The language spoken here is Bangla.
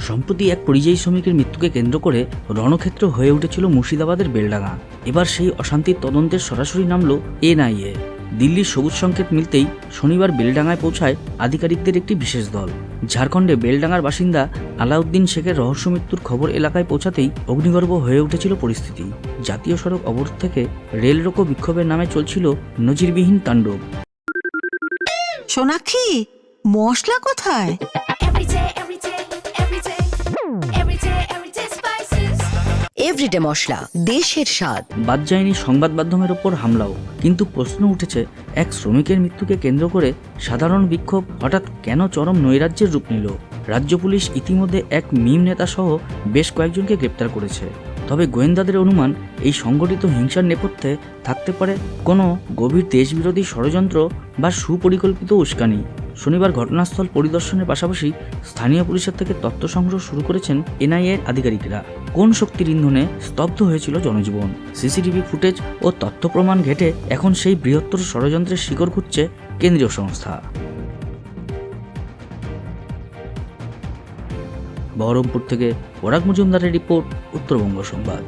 সম্প্রতি এক পরিযায়ী শ্রমিকের মৃত্যুকে কেন্দ্র করে রণক্ষেত্র হয়ে উঠেছিল মুর্শিদাবাদের বেলডাঙ্গা। এবার সেই অশান্তির তদন্তের সরাসরি নামল এনআইএ। দিল্লির সবুজ সংকেত মিলতেই শনিবার বেলডাঙ্গায় পৌঁছায় আধিকারিকদের একটি বিশেষ দল। ঝাড়খণ্ডে বেলডাঙ্গার বাসিন্দা আলাউদ্দিন শেখের রহস্য মৃত্যুর খবর এলাকায় পৌঁছাতেই অগ্নিগর্ভ হয়ে উঠেছিল পরিস্থিতি। জাতীয় সড়ক অবরোধ থেকে রেল রোকো বিক্ষোভের নামে চলছিল নজিরবিহীন তাণ্ডব। সোনাক্ষী, মশলা কোথায়? এভরিডে মশলা, দেশের স্বাদ। বাদ যায়নি সংবাদ মাধ্যমের ওপর হামলাও, কিন্তু প্রশ্ন উঠেছে এক শ্রমিকের মৃত্যুকে কেন্দ্র করে সাধারণ বিক্ষোভ হঠাৎ কেন চরম নৈরাজ্যের রূপ নিল। রাজ্য পুলিশ ইতিমধ্যে এক মিম নেতা সহ বেশ কয়েকজনকে গ্রেপ্তার করেছে। তবে গোয়েন্দাদের অনুমান এই সংগঠিত হিংসার নেপথ্যে থাকতে পারে কোনো গভীর দেশবিরোধী ষড়যন্ত্র বা সুপরিকল্পিত উস্কানি। শনিবার ঘটনাস্থল পরিদর্শনের পাশাপাশি স্থানীয় পুলিশের থেকে তথ্য সংগ্রহ শুরু করেছেন এনআইএর আধিকারিকরা। কোন শক্তির ইন্ধনে স্তব্ধ হয়েছিল জনজীবন? সিসিটিভি ফুটেজ ও তথ্য প্রমাণ ঘেঁটে এখন সেই বৃহত্তর ষড়যন্ত্রের শিকড় খুঁজছে কেন্দ্রীয় সংস্থা। বহরমপুর থেকে পরাগ মজুমদারের রিপোর্ট, উত্তরবঙ্গ সংবাদ।